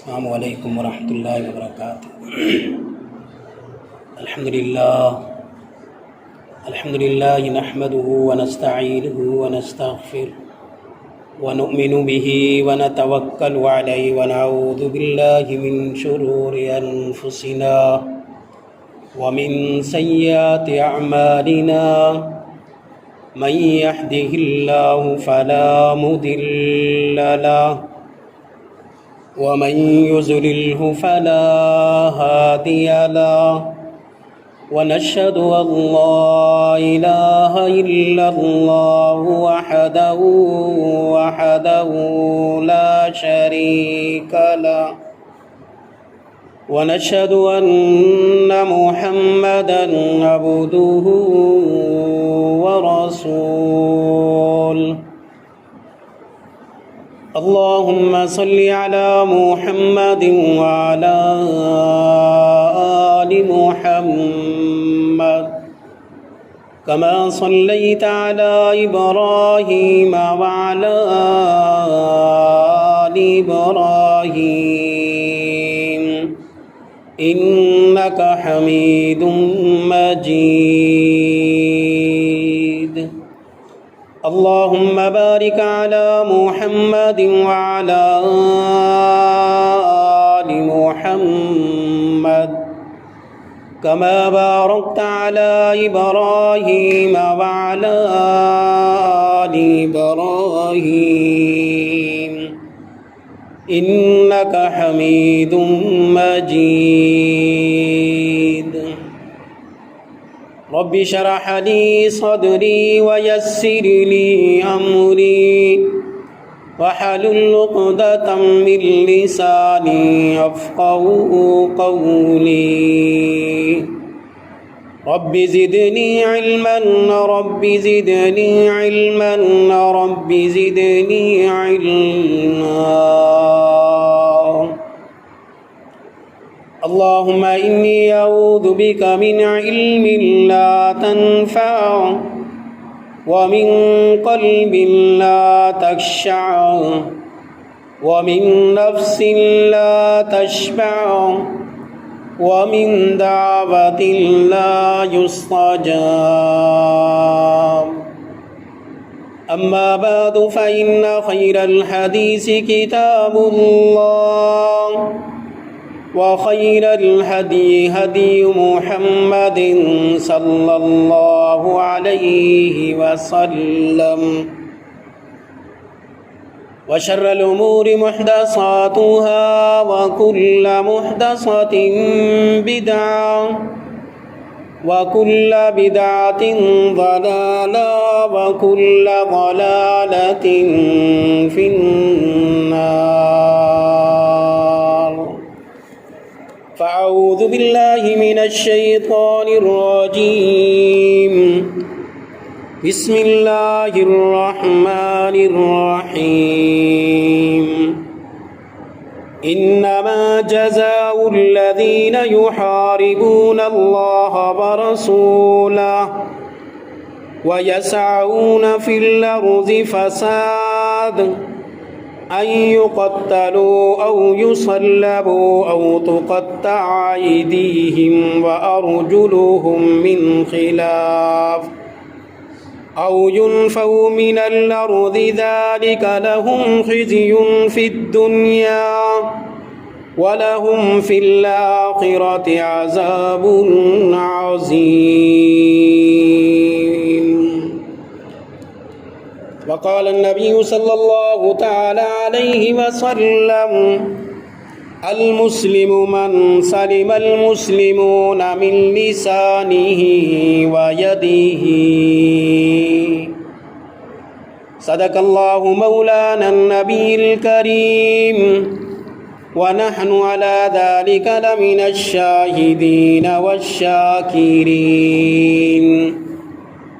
السلام علیکم ورحمۃ اللہ وبرکاتہ۔ الحمد للہ نحمده ونستعینه ونستغفره ونؤمن به ونتوکل علیہ ونعوذ باللہ من شرور انفسنا ومن سیئات اعمالنا من يهده اللہ فلا مضل له ومن يضلله فلا هادي له ونشهد أن لا إله إلا الله وحده لا شريك له ونشهد أن محمدا عبده ورسوله اللهم صل على محمد وعلى آل محمد كما صليت على إبراهيم وعلى آل إبراهيم إنك حميد مجيد اللهم بارك على محمد وعلى آل محمد كما باركت على إبراهيم وعلى آل إبراهيم إنك حميد مجيد رب اشرح لي صدري ويسر لي أمري واحلل عقدة من لساني يفقهوا قولي رب زدني علما رب زدني علما رب زدني علما اللهم إني أعوذ بك من علم لا تنفع ومن قلب لا تخشع ومن نفس لا تشبع ومن دعوة لا يستجاب أما بعد فإن خير الحديث كتاب الله وخير الهدي هدي محمد صلى الله عليه وسلم وشر الأمور محدثاتها وكل محدثة بدعة وكل بدعة ضلالة وكل ضلالة في النار فأعوذ بالله من الشيطان الرجيم بسم الله الرحمن الرحيم إنما جزاء الذين يحاربون الله ورسوله ويسعون في الأرض فساد أن يقتلوا أو يصلبوا أو تقطع أيديهم وأرجلهم من خلاف أو ينفوا من الأرض ذلك لهم خزي في الدنيا ولهم في الآخرة عذاب عظيم وقال النبي صلى الله تعالى عليه وسلم المسلم من سلم المسلمون من لسانه ويده صدق الله مولانا النبي الكريم ونحن على ذلك لمن الشاهدين والشاكرين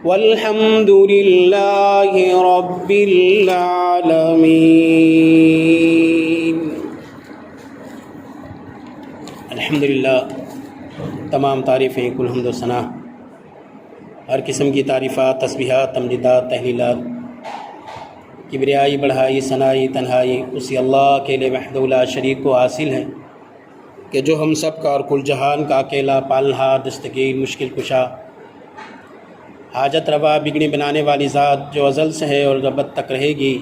والحمد لله رب العالمين۔ الحمدللہ تمام تعریفیں کل حمد و ثنا، ہر قسم کی تعریفات، تسبیحات، تمجیدات، تحلیلات کبریائی بڑھائی ثنائی تنہائی اسی اللہ کے لیے وحدہ لا شریک کو حاصل ہے کہ جو ہم سب کا اور کل جہان کا اکیلا پالنہار دستگیر مشکل کشا حاجت روا بگڑی بنانے والی ذات جو ازل سے ہے اور ابد تک رہے گی،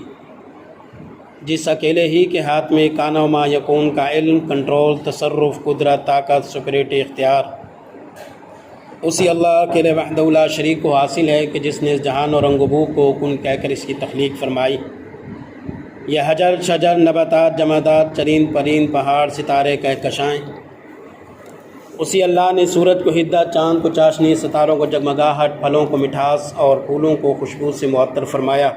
جس اکیلے ہی کے ہاتھ میں کان و ما یکون کا علم، کنٹرول، تصرف، قدرت، طاقت، سپریٹی اختیار، اسی اللہ کے لیے وحدہ لا شریک کو حاصل ہے کہ جس نے اس جہان اور رنگ و بو کو کن کہہ کر اس کی تخلیق فرمائی۔ یہ حجر شجر نباتات جمادات چرند پرند پہاڑ ستارے کہکشائیں، اسی اللہ نے سورج کو حدت، چاند کو چاشنی، ستاروں کو جگمگاہٹ، پھلوں کو مٹھاس اور پھولوں کو خوشبو سے معطر فرمایا۔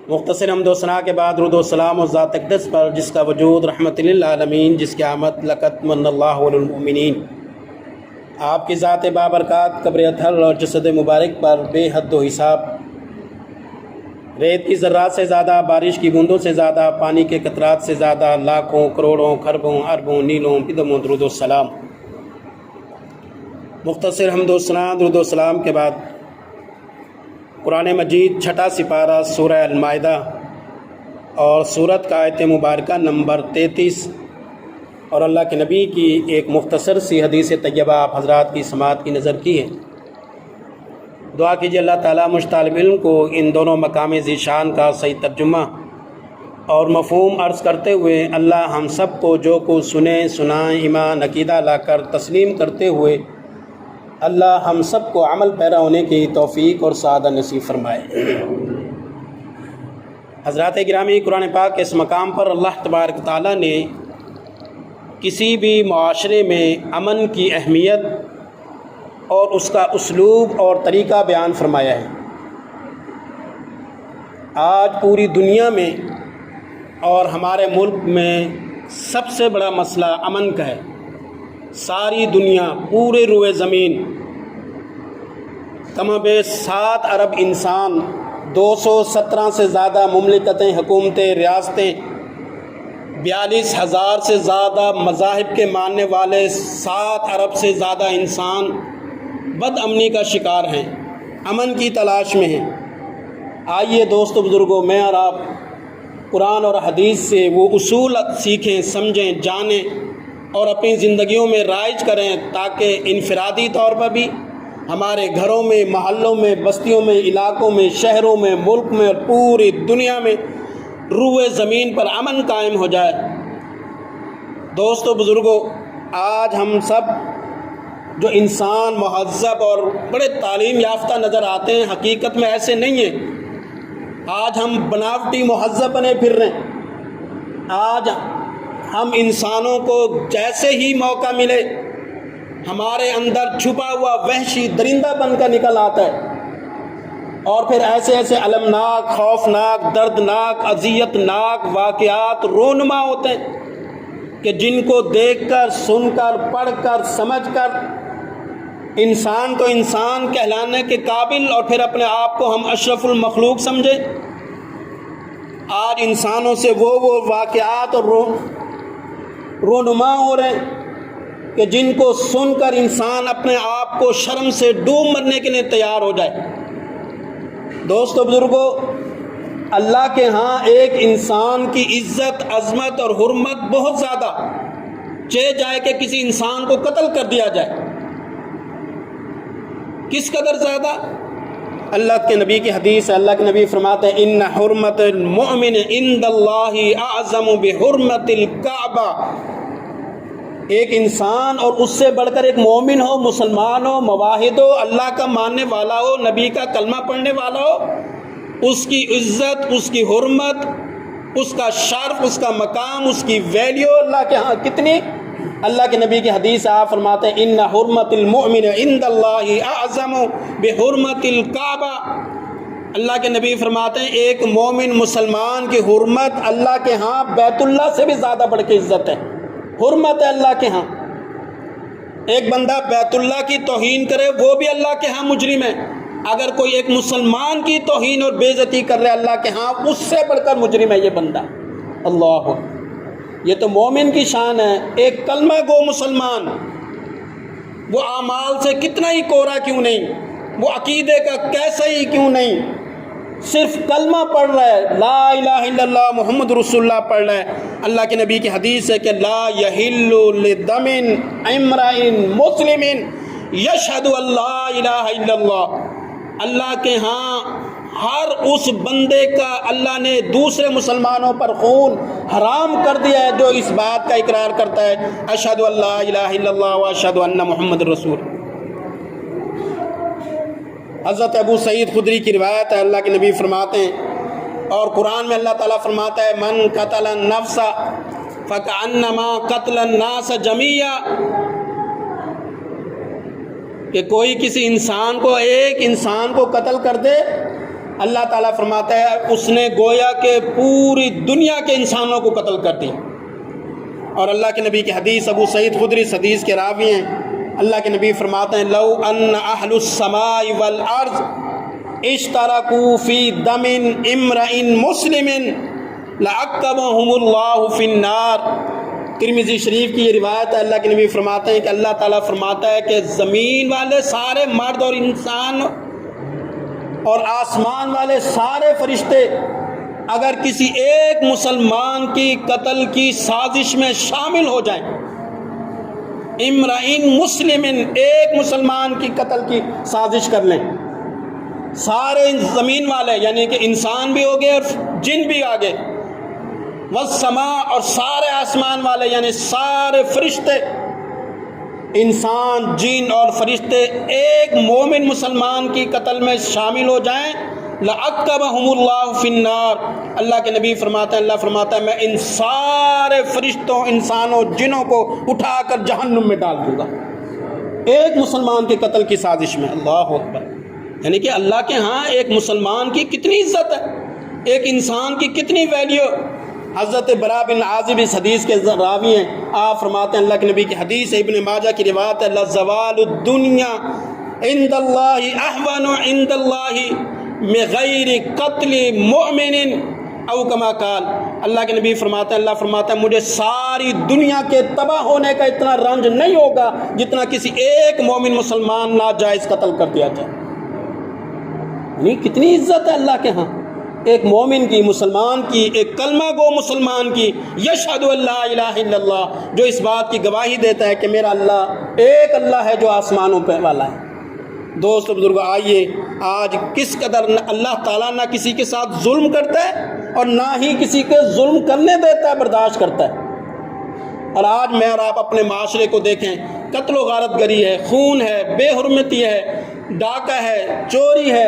مختصر حمد و ثنا کے بعد درود و سلام اس ذات اقدس پر جس کا وجود رحمت للعالمین، جس کی آمد لقد من اللہ علی المؤمنین، آپ کی ذات بابرکات قبر اطہر اور جسد مبارک پر بے حد و حساب، ریت کی ذرات سے زیادہ، بارش کی بوندوں سے زیادہ، پانی کے قطرات سے زیادہ، لاکھوں کروڑوں خربوں اربوں نیلوں بدموں درود و سلام۔ مختصر حمد و ثنا درود و سلام کے بعد قرآن مجید چھٹا سپارہ سورہ المائدہ اور سورت کا آیت مبارکہ نمبر 33 اور اللہ کے نبی کی ایک مختصر سی حدیث طیبہ آپ حضرات کی سماعت کی نظر کی ہے۔ دعا کیجیے اللہ تعالیٰ مجھ طالب علم کو ان دونوں مقام ذیشان کا صحیح ترجمہ اور مفہوم عرض کرتے ہوئے اللہ ہم سب کو جو کو سنیں سنائیں ایمان عقیدہ لا کر تسلیم کرتے ہوئے اللہ ہم سب کو عمل پیرا ہونے کی توفیق اور سعادہ نصیب فرمائے۔ حضرات گرامی، قرآن پاک کے اس مقام پر اللہ تبارک تعالیٰ نے کسی بھی معاشرے میں امن کی اہمیت اور اس کا اسلوب اور طریقہ بیان فرمایا ہے۔ آج پوری دنیا میں اور ہمارے ملک میں سب سے بڑا مسئلہ امن کا ہے۔ ساری دنیا، پورے روئے زمین، کم و بیش 7 ارب انسان، 217 سے زیادہ مملکتیں، حکومتیں، ریاستیں، 42,000 سے زیادہ مذاہب کے ماننے والے، 7 ارب سے زیادہ انسان بد امنی کا شکار ہیں، امن کی تلاش میں ہیں۔ آئیے دوستو بزرگوں، میں اور آپ قرآن اور حدیث سے وہ اصول سیکھیں، سمجھیں، جانیں اور اپنی زندگیوں میں رائج کریں تاکہ انفرادی طور پر بھی ہمارے گھروں میں، محلوں میں، بستیوں میں، علاقوں میں، شہروں میں، ملک میں اور پوری دنیا میں روئے زمین پر امن قائم ہو جائے۔ دوستو بزرگوں، آج ہم سب جو انسان مہذب اور بڑے تعلیم یافتہ نظر آتے ہیں، حقیقت میں ایسے نہیں ہیں۔ آج ہم بناوٹی مہذب بنے پھر رہے ہیں۔ آج ہم انسانوں کو جیسے ہی موقع ملے ہمارے اندر چھپا ہوا وحشی درندہ بن کر نکل آتا ہے اور پھر ایسے ایسے المناک، خوفناک، دردناک، اذیت ناک واقعات رونما ہوتے ہیں کہ جن کو دیکھ کر، سن کر، پڑھ کر، سمجھ کر انسان کو انسان کہلانے کے قابل اور پھر اپنے آپ کو ہم اشرف المخلوق سمجھے۔ آج انسانوں سے وہ واقعات اور رونما ہو رہے ہیں کہ جن کو سن کر انسان اپنے آپ کو شرم سے ڈوب مرنے کے لیے تیار ہو جائے۔ دوستو بزرگوں، اللہ کے ہاں ایک انسان کی عزت، عظمت اور حرمت بہت زیادہ، چاہے جائے کہ کسی انسان کو قتل کر دیا جائے۔ کس قدر زیادہ؟ اللہ کے نبی کی حدیث ہے، اللہ کے نبی فرماتے ہیں ان حرمت المؤمن عند اللہ اعظم بحرمت الکعبہ۔ ایک انسان اور اس سے بڑھ کر ایک مومن ہو، مسلمان ہو، موحد ہو، اللہ کا ماننے والا ہو، نبی کا کلمہ پڑھنے والا ہو، اس کی عزت، اس کی حرمت، اس کا شرف، اس کا مقام، اس کی ویلیو اللہ کے ہاں کتنی؟ اللہ کے نبی کی حدیث آپ فرماتے ہیں ان حرمت المؤمن عند اللہ اعظم بحرمت الکعبہ۔ اللہ کے نبی فرماتے ہیں ایک مومن مسلمان کی حرمت اللہ کے ہاں بیت اللہ سے بھی زیادہ بڑھ کے عزت ہے، حرمت ہے اللہ کے ہاں۔ ایک بندہ بیت اللہ کی توہین کرے وہ بھی اللہ کے ہاں مجرم ہے، اگر کوئی ایک مسلمان کی توہین اور بے عزتی کر رہے اللہ کے ہاں اس سے بڑھ کر مجرم ہے یہ بندہ۔ اللہ، یہ تو مومن کی شان ہے۔ ایک کلمہ گو مسلمان وہ اعمال سے کتنا ہی کوڑا کیوں نہیں، وہ عقیدے کا کیسا ہی کیوں نہیں، صرف کلمہ پڑھ رہا ہے، لا الہ الا اللہ محمد رسول اللہ پڑھ رہا ہے، اللہ کے نبی کی حدیث ہے کہ لا یحل لدم امرئ مسلم یشہد ان لا الہ الا اللہ، اللہ کے ہاں ہر اس بندے کا اللہ نے دوسرے مسلمانوں پر خون حرام کر دیا ہے جو اس بات کا اقرار کرتا ہے اشہد ان لا الہ الا اللہ و اشہد ان محمد رسول۔ حضرت ابو سعید خدری کی روایت ہے، اللہ کے نبی فرماتے ہیں، اور قرآن میں اللہ تعالیٰ فرماتا ہے من قتل النفس فکأنما قتل الناس جميعا، کہ کوئی کسی انسان کو، ایک انسان کو قتل کر دے، اللہ تعالیٰ فرماتا ہے اس نے گویا کہ پوری دنیا کے انسانوں کو قتل کر دی۔ اور اللہ کے نبی کی حدیث، ابو سعید خدری اس حدیث کے راوی ہیں، اللہ کے نبی فرماتے ہیں لو ان اہل السماء والارض اشترکوا فی دم امرئ مسلم لعقبهم اللہ فی النار۔ ترمذی شریف کی یہ روایت ہے، اللہ کے نبی فرماتے ہیں کہ اللہ تعالیٰ فرماتا ہے کہ زمین والے سارے مرد اور انسان اور آسمان والے سارے فرشتے اگر کسی ایک مسلمان کی قتل کی سازش میں شامل ہو جائیں، امرئ مسلم، ایک مسلمان کی قتل کی سازش کر لیں، سارے زمین والے یعنی کہ انسان بھی ہو گئے اور جن بھی آ گئے، والسماء، اور سارے آسمان والے یعنی سارے فرشتے، انسان جن اور فرشتے ایک مومن مسلمان کی قتل میں شامل ہو جائیں، لعقبهم اللہ فی النار، اللہ کے نبی فرماتے ہیں، اللہ فرماتا ہے میں ان سارے فرشتوں، انسانوں، جنوں کو اٹھا کر جہنم میں ڈال دوں گا ایک مسلمان کے قتل کی سازش میں۔ اللہ اکبر، یعنی کہ اللہ کے ہاں ایک مسلمان کی کتنی عزت ہے، ایک انسان کی کتنی ویلیو۔ حضرت براء بن عازب اس حدیث کے راوی ہیں، آپ فرماتے ہیں، اللہ کے نبی کی حدیث ہے، ابن ماجہ کی روایت ہے، لزوال الدنیا عند اللہ احون عند اللہ من غیر قتل مؤمن او کما قال، اللہ کے نبی فرماتے ہیں، اللہ فرماتا ہے مجھے ساری دنیا کے تباہ ہونے کا اتنا رنج نہیں ہوگا جتنا کسی ایک مومن مسلمان ناجائز قتل کر دیا جائے۔ یعنی کتنی عزت ہے اللہ کے ہاں ایک مومن کی، مسلمان کی، ایک کلمہ گو مسلمان کی، یشہد ان لا الہ الا اللہ، جو اس بات کی گواہی دیتا ہے کہ میرا اللہ ایک اللہ ہے جو آسمانوں پہ والا ہے۔ دوست بزرگ، آئیے آج کس قدر اللہ تعالیٰ نہ کسی کے ساتھ ظلم کرتا ہے اور نہ ہی کسی کے ظلم کرنے دیتا ہے، برداشت کرتا ہے۔ اور آج میں اور آپ اپنے معاشرے کو دیکھیں، قتل و غارت گری ہے، خون ہے، بے حرمتی ہے، ڈاکہ ہے، چوری ہے،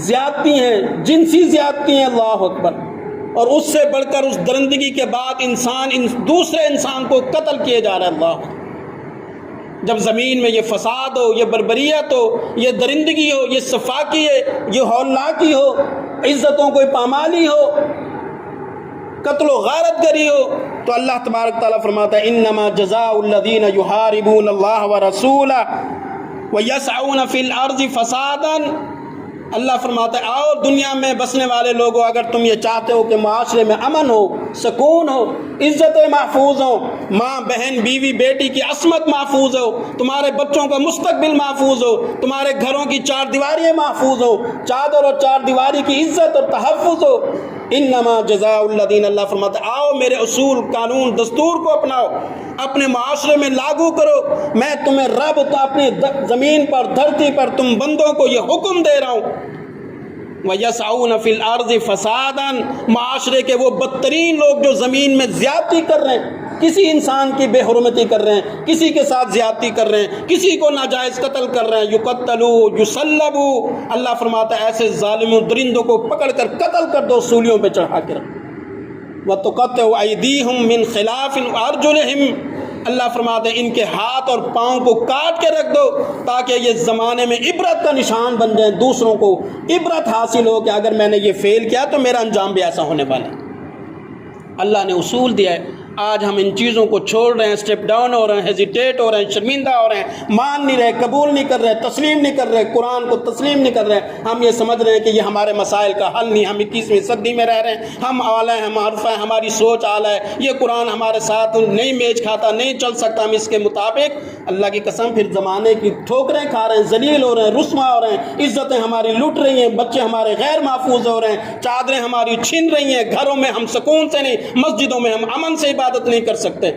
زیادتی ہیں، جنسی زیادتی ہیں، اللہ اکبر، اور اس سے بڑھ کر اس درندگی کے بعد انسان دوسرے انسان کو قتل کیے جا رہا ہے۔ اللہ، جب زمین میں یہ فساد ہو، یہ بربریت ہو، یہ درندگی ہو، یہ صفاقی ہے، یہ ہولناکی ہو، عزتوں کو پامالی ہو، قتل و غارت گری ہو، تو اللہ تبارک تعالیٰ فرماتا ہے انما جزاء الذین یحاربون اللہ ورسولہ ویسعون فی الارض فسادا، اللہ فرماتا ہے آؤ دنیا میں بسنے والے لوگوں، اگر تم یہ چاہتے ہو کہ معاشرے میں امن ہو، سکون ہو، عزتیں محفوظ ہو، ماں بہن بیوی بیٹی کی عصمت محفوظ ہو، تمہارے بچوں کا مستقبل محفوظ ہو، تمہارے گھروں کی چار دیواریاں محفوظ ہو، چادر اور چار دیواری کی عزت اور تحفظ ہو، انما جزاء الذین، اللہ فرماتا ہے آؤ میرے اصول، قانون، دستور کو اپناؤ، اپنے معاشرے میں لاگو کرو، میں تمہیں رب تو اپنی زمین پر، دھرتی پر تم بندوں کو یہ حکم دے رہا ہوں، وَيَسْعَوْنَ فِي الْأَرْضِ فَسَادًا، معاشرے کے وہ بدترین لوگ جو زمین میں زیادتی کر رہے ہیں، کسی انسان کی بے حرمتی کر رہے ہیں، کسی کے ساتھ زیادتی کر رہے ہیں، کسی کو ناجائز قتل کر رہے ہیں، یقتلوا یصلبوا، اللہ فرماتا ہے ایسے ظالموں درندوں کو پکڑ کر قتل کر دو، سولیوں پہ چڑھا کر، وَتُقَطَّعُ أَيْدِيهِمْ مِنْ خِلَافٍ وَأَرْجُلِهِمْ، اللہ فرماتے ہیں ان کے ہاتھ اور پاؤں کو کاٹ کے رکھ دو تاکہ یہ زمانے میں عبرت کا نشان بن جائیں، دوسروں کو عبرت حاصل ہو کہ اگر میں نے یہ فیل کیا تو میرا انجام بھی ایسا ہونے والا ہے۔ اللہ نے اصول دیا ہے، آج ہم ان چیزوں کو چھوڑ رہے ہیں، اسٹیپ ڈاؤن ہو رہے ہیں، ہیزیٹیٹ ہو رہے ہیں، شرمندہ ہو رہے ہیں، مان نہیں رہے، قبول نہیں کر رہے، تسلیم نہیں کر رہے، قرآن کو تسلیم نہیں کر رہے. ہم یہ سمجھ رہے ہیں کہ یہ ہمارے مسائل کا حل نہیں، ہم 21ویں صدی میں رہ رہے ہیں، ہم اعلیٰ ہیں، ہم عرف ہیں، ہماری سوچ اعلیٰ ہے، یہ قرآن ہمارے ساتھ نہیں میچ کھاتا، نہیں چل سکتا ہم اس کے مطابق. اللہ کی قسم پھر زمانے کی ٹھوکریں کھا رہے ہیں، ذلیل ہو رہے ہیں، رسوا ہو رہے ہیں، عزتیں ہماری لٹ رہی ہیں، بچے ہمارے غیر محفوظ ہو رہے ہیں، چادریں ہماری چھن رہی ہیں، گھروں میں ہم سکون سے نہیں، مسجدوں میں ہم امن سے عبادت نہیں کر سکتے.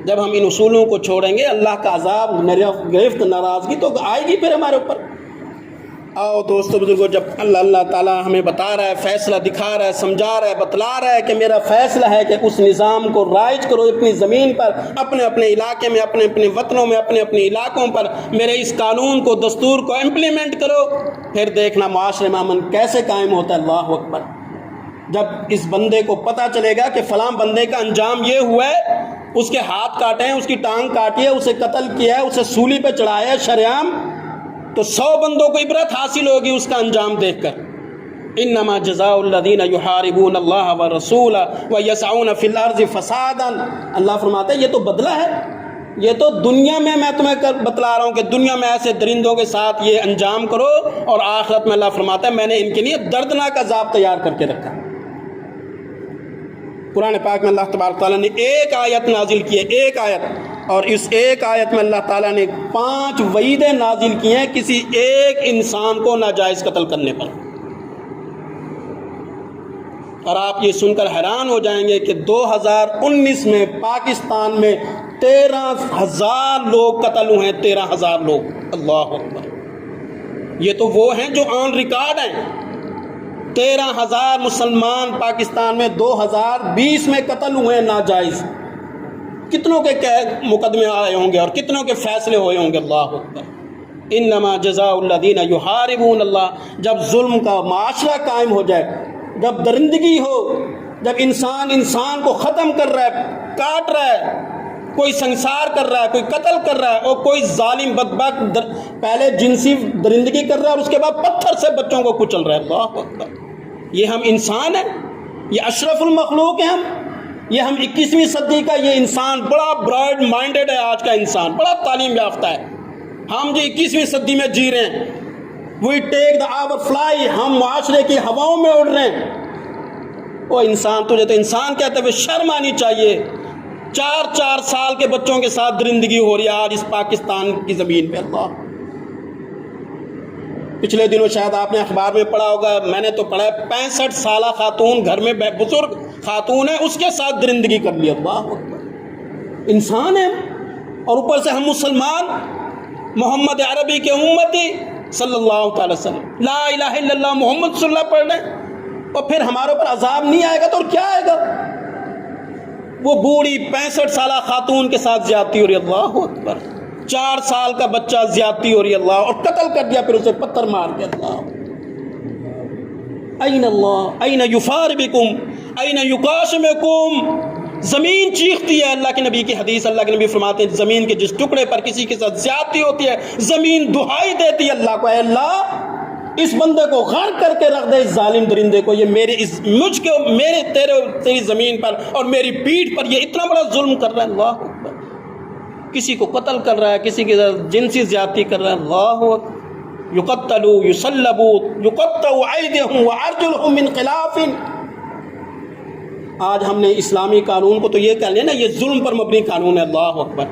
جب ہم ان اصولوں کو چھوڑیں گے اللہ کا عذاب، گرفت، ناراضگی تو آئے گی پھر ہمارے اوپر. آؤ دوستو بزرگو، جب اللہ تعالیٰ ہمیں بتا رہا ہے، فیصلہ دکھا رہا ہے، سمجھا رہا ہے، بتلا رہا ہے کہ میرا فیصلہ ہے کہ اس نظام کو رائج کرو اپنی زمین پر، اپنے اپنے علاقے میں، اپنے اپنے وطنوں میں، اپنے اپنے علاقوں پر میرے اس قانون کو، دستور کو امپلیمنٹ کرو، پھر دیکھنا معاشرے میں امن کیسے قائم ہوتا ہے. اللہ اکبر. جب اس بندے کو پتہ چلے گا کہ فلاں بندے کا انجام یہ ہوا ہے، اس کے ہاتھ کاٹے ہیں، اس کی ٹانگ کاٹی ہے، اسے قتل کیا ہے، اسے سولی پہ چڑھایا ہے شریعام، تو 100 بندوں کو عبرت حاصل ہوگی اس کا انجام دیکھ کر. انما جزاء الذین یحاربون اللہ ورسولہ ویسعون فی الارض فسادا. اللہ فرماتا ہے یہ تو بدلہ ہے، یہ تو دنیا میں تمہیں بتلا رہا ہوں کہ دنیا میں ایسے درندوں کے ساتھ یہ انجام کرو، اور آخرت میں اللہ فرماتا ہے میں نے ان کے لیے دردناک عذاب تیار کر کے رکھا. قرآن پاک میں اللہ تبارک تعالیٰ نے ایک آیت نازل کی ہے، ایک آیت، اور اس ایک آیت میں اللہ تعالیٰ نے 5 وعیدیں نازل کی ہیں کسی ایک انسان کو ناجائز قتل کرنے پر. اور آپ یہ سن کر حیران ہو جائیں گے کہ 2019 میں پاکستان میں 13,000 لوگ قتل ہوئے ہیں، 13,000 لوگ. اللہ اکبر. یہ تو وہ ہیں جو آن ریکارڈ ہیں. 13,000 مسلمان پاکستان میں 2020 میں قتل ہوئے ہیں ناجائز. کتنوں کے مقدمے آئے ہوں گے اور کتنوں کے فیصلے ہوئے ہوں گے. اللہ اکبر. انما جزاء الذین یحاربون اللہ. جب ظلم کا معاشرہ قائم ہو جائے، جب درندگی ہو، جب انسان کو ختم کر رہا ہے، کاٹ رہا ہے، کوئی سنسار کر رہا ہے، کوئی قتل کر رہا ہے، اور کوئی ظالم بدبخت پہلے جنسی درندگی کر رہا ہے اور اس کے بعد پتھر سے بچوں کو کچل رہا ہے. اللہ اکبر. یہ ہم انسان ہیں، یہ اشرف المخلوق ہیں، یہ ہم 21ویں صدی کا یہ انسان بڑا براڈ مائنڈڈ ہے. آج کا انسان بڑا تعلیم یافتہ ہے. ہم جو 21ویں صدی میں جی رہے ہیں، وی ٹیک دا آور فلائی، ہم معاشرے کی ہواؤں میں اڑ رہے ہیں. وہ انسان، تجھے تو انسان کہتے ہوئے شرم آنی چاہیے. 4 سال کے بچوں کے ساتھ درندگی ہو رہی ہے آج اس پاکستان کی زمین پہ. اللہ. پچھلے دنوں شاید آپ نے اخبار میں پڑھا ہوگا، میں نے تو پڑھا ہے، 65 سالہ خاتون، گھر میں بزرگ خاتون ہے، اس کے ساتھ درندگی کر لی. اللہ اکبر. انسان ہے، اور اوپر سے ہم مسلمان، محمد عربی کے امتی صلی اللہ تعالی وسلم، لا الہ الا اللہ محمد صلی اللہ پڑھ رہے ہیں، اور پھر ہمارے اوپر عذاب نہیں آئے گا تو اور کیا آئے گا؟ وہ بوڑھی 65 سالہ خاتون کے ساتھ زیادتی ہو رہی ہے. اللہ اکبر. 4 سال کا بچہ زیادتی ہو رہی ہے. اللہ. اور قتل کر دیا، پھر اسے پتھر مار دیا. اللہ. این اللہ این یفار بکم این یقاسمکم. زمین چیختی ہے. اللہ کے نبی کی حدیث، اللہ کے نبی فرماتے ہیں زمین کے جس ٹکڑے پر کسی کے ساتھ زیادتی ہوتی ہے، زمین دہائی دیتی ہے اللہ کو، اے اللہ اس بندے کو غرق کر کے رکھ دے، اس ظالم درندے کو. یہ میرے تیری زمین پر اور میری پیٹھ پر یہ اتنا بڑا ظلم کر رہا ہے. اللہ اکبر. کسی کو قتل کر رہا ہے، کسی کے ساتھ جنسی زیادتی کر رہا ہے. اللہ اکبر. یقتلوا یصلبوا یقطع ایدیہم وارجلہم من خلاف. آج ہم نے اسلامی قانون کو تو یہ کہہ لیا نا، یہ ظلم پر مبنی قانون ہے. اللہ اکبر.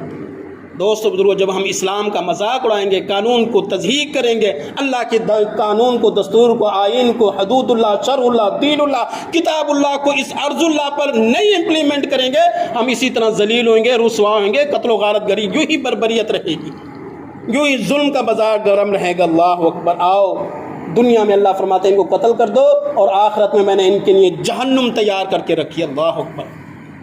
دوستو بزرگو، جب ہم اسلام کا مذاق اڑائیں گے، قانون کو تضحیق کریں گے، اللہ کے قانون کو، دستور کو، آئین کو، حدود اللہ، شرع اللہ، دین اللہ، کتاب اللہ کو اس ارض اللہ پر نہیں امپلیمنٹ کریں گے، ہم اسی طرح ذلیل ہوئیں گے، رسوا ہوئیں گے، قتل و غارت گری، یوں ہی بربریت رہے گی، یوں ہی ظلم کا بازار گرم رہے گا. اللہ اکبر. آؤ دنیا میں اللہ فرماتے ہیں ان کو قتل کر دو، اور آخرت میں نے ان کے لیے جہنم تیار کر کے رکھی. اللہ اکبر.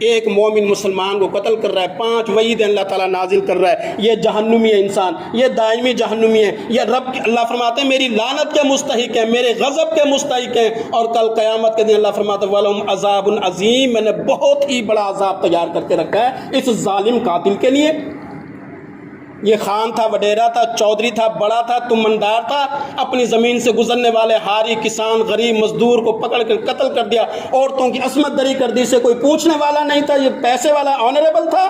ایک مومن مسلمان کو قتل کر رہا ہے، 5 وعید اللہ تعالیٰ نازل کر رہا ہے، یہ جہنمی ہے انسان، یہ دائمی جہنمی ہے، یہ رب اللہ فرماتے ہیں میری لعنت کے مستحق ہیں، میرے غضب کے مستحق ہیں. اور کل قیامت کے دن اللہ فرماتے ہیں وَلَهُمْ عَذَابٌ عَظِيمٌ، میں نے بہت ہی بڑا عذاب تیار کر کے رکھا ہے اس ظالم قاتل کے لیے. یہ خان تھا، وڈیرا تھا، چودھری تھا، بڑا تھا، تمندار تھا، اپنی زمین سے گزرنے والے ہاری کسان غریب مزدور کو پکڑ کر قتل کر دیا، عورتوں کی عصمت دری کر دی، سے کوئی پوچھنے والا نہیں تھا، یہ پیسے والا آنریبل تھا۔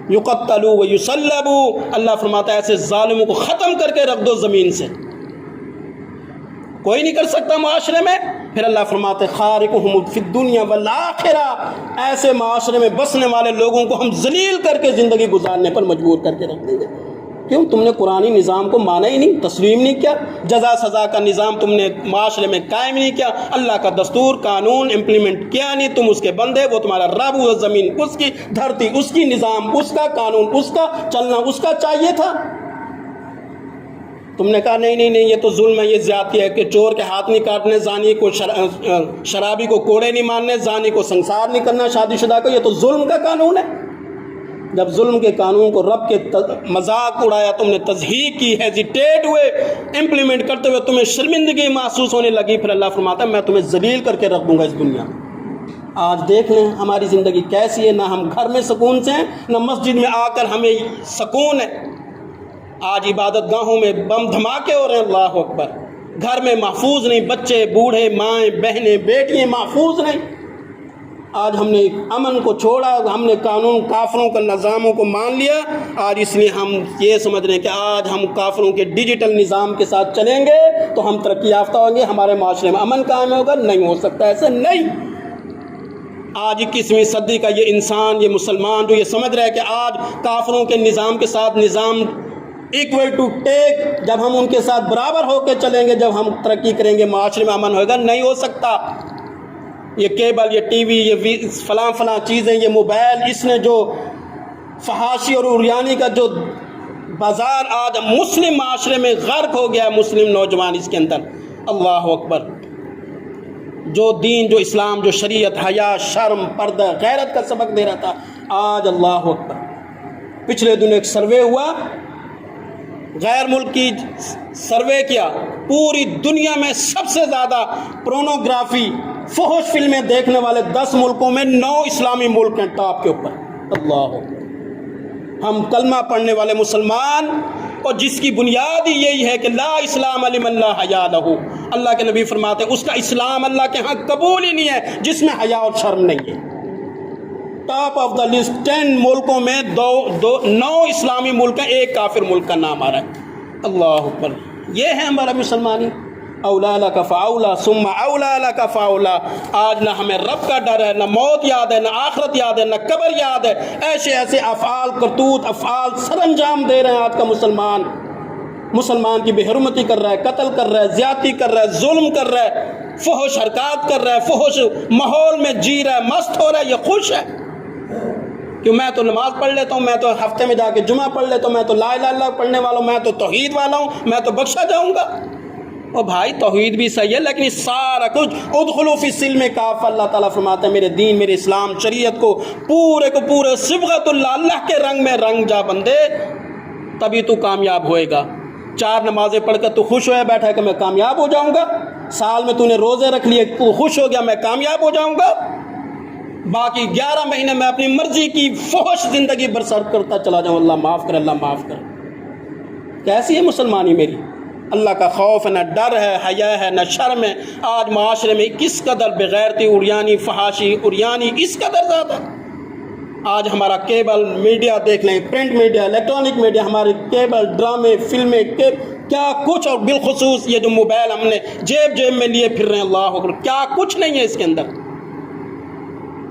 یقتلوا ویصلبوا، اللہ فرماتا ہے ایسے ظالموں کو ختم کر کے رکھ دو زمین سے، کوئی نہیں کر سکتا معاشرے میں۔ پھر اللہ فرماتے خارقہم فی الدنیا والآخرہ، ایسے معاشرے میں بسنے والے لوگوں کو ہم ذلیل کر کے زندگی گزارنے پر مجبور کر کے رکھ دیں گے۔ کیوں؟ تم نے قرآنی نظام کو مانا ہی نہیں، تسلیم نہیں کیا، جزا سزا کا نظام تم نے معاشرے میں قائم نہیں کیا، اللہ کا دستور قانون امپلیمنٹ کیا نہیں، تم اس کے بندے، وہ تمہارا رب، وہ زمین اس کی، دھرتی اس کی، نظام اس کا، قانون اس کا، چلنا اس کا چاہیے تھا۔ تم نے کہا نہیں نہیں نہیں، یہ تو ظلم ہے، یہ زیادتی ہے، کہ چور کے ہاتھ نہیں کاٹنے، زانی کو شرابی کو کوڑے نہیں مارنے، زانی کو سنسار نہیں کرنا، شادی شدہ کو، یہ تو ظلم کا قانون ہے۔ جب ظلم کے قانون کو رب کے مذاق اڑایا، تم نے تضحیق کی، ہیزیٹیٹ ہوئے، امپلیمنٹ کرتے ہوئے تمہیں شرمندگی محسوس ہونے لگی، پھر اللہ فرماتا ہے میں تمہیں ذلیل کر کے رکھ دوں گا اس دنیا میں۔ آج دیکھ لیں ہماری زندگی کیسی ہے، نہ ہم گھر میں سکون سے ہیں، نہ مسجد میں آ کر ہمیں سکون ہے۔ آج عبادت گاہوں میں بم دھماکے ہو رہے ہیں، اللہ اکبر، گھر میں محفوظ نہیں، بچے بوڑھے مائیں بہنیں بیٹیاں محفوظ نہیں۔ آج ہم نے امن کو چھوڑا، ہم نے قانون کافروں کا نظاموں کو مان لیا، آج اس لیے ہم یہ سمجھ رہے ہیں کہ آج ہم کافروں کے ڈیجیٹل نظام کے ساتھ چلیں گے تو ہم ترقی یافتہ ہوں گے، ہمارے معاشرے میں امن قائم ہوگا۔ نہیں ہو سکتا، ایسے نہیں۔ آج 21ویں صدی کا یہ انسان، یہ مسلمان جو یہ سمجھ رہا ہے کہ آج کافروں کے نظام کے ساتھ نظام ایکول ٹو ٹیک، جب ہم ان کے ساتھ برابر ہو کے چلیں گے، جب ہم ترقی کریں گے، معاشرے میں امن ہوگا، نہیں ہو سکتا۔ یہ کیبل، یہ ٹی وی، یہ فلاں فلاں چیزیں، یہ موبائل، اس نے جو فحاشی اور عریانی کا جو بازار آج مسلم معاشرے میں غرق ہو گیا، مسلم نوجوان اس کے اندر، اللہ اکبر، جو دین، جو اسلام، جو شریعت، حیا، شرم، پردہ، غیرت کا سبق دے رہا تھا، آج اللہ اکبر۔ پچھلے دن ایک سروے ہوا، غیر ملک کی سروے کیا، پوری دنیا میں سب سے زیادہ پورنوگرافی، فحش فلمیں دیکھنے والے 10 ملکوں میں 9 اسلامی ملک ہیں ٹاپ کے اوپر۔ اللہ ہم کلمہ پڑھنے والے مسلمان، اور جس کی بنیاد ہی یہی ہے کہ لا اسلام لمن لا حیا لہ، اللہ کے نبی فرماتے ہیں اس کا اسلام اللہ کے ہاں قبول ہی نہیں ہے جس میں حیا اور شرم نہیں ہے۔ ٹاپ آف دا لسٹ 10 ملکوں میں 9 اسلامی ملک ہیں، ایک کافر ملک کا نام آ رہا ہے۔ اللہ اکبر، یہ ہے ہمارا مسلمانی۔ اولا لک فاولا ثم اولا لک فاولا۔ آج نہ ہمیں رب کا ڈر ہے، نہ موت یاد ہے، نہ آخرت یاد ہے، نہ قبر یاد ہے، ایسے ایسے افعال، کرتوت، افعال سر انجام دے رہے ہیں آج کا مسلمان۔ مسلمان کی بے حرمتی کر رہا ہے، قتل کر رہا ہے، زیادتی کر رہا ہے، ظلم کر رہا ہے، فحش حرکات کر رہا ہے، فحش ماحول میں جی رہا ہے، مست ہو رہا ہے، یہ خوش ہے کہ میں تو نماز پڑھ لیتا ہوں، میں تو ہفتے میں جا کے جمعہ پڑھ لیتا ہوں، میں تو لا الہ الا اللہ پڑھنے والا ہوں، میں تو توحید والا ہوں، میں تو بخشا جاؤں گا۔ اور بھائی توحید بھی صحیح ہے، لیکن سارا کچھ ادخلوا فی السلم کافہ، اللہ تعالیٰ فرماتے ہیں میرے دین، میرے اسلام، شریعت کو پورے صبغۃ اللہ، اللہ کے رنگ میں رنگ جا بندے، تبھی تو کامیاب ہوئے گا۔ 4 نمازیں پڑھ کر تو خوش ہویا بیٹھا ہے کہ میں کامیاب ہو جاؤں گا، سال میں تو نے روزے رکھ لیے، تو خوش ہو گیا میں کامیاب ہو جاؤں گا، باقی 11 مہینے میں اپنی مرضی کی فحش زندگی برسر کرتا چلا جاؤں، اللہ معاف کر، اللہ معاف کر۔ کیسی ہے مسلمانی میری؟ اللہ کا خوف ہے، نہ ڈر ہے، حیا ہے، نہ شرم ہے۔ آج معاشرے میں کس قدر بغیرتی، عریانی، فحاشی، عریانی اس قدر زیادہ۔ آج ہمارا کیبل میڈیا دیکھ لیں، پرنٹ میڈیا، الیکٹرانک میڈیا، ہمارے کیبل، ڈرامے، فلمیں، کیا کچھ، اور بالخصوص یہ جو موبائل ہم نے جیب میں لیے پھر رہے ہیں، اللہ اکبر، کیا کچھ نہیں ہے اس کے اندر۔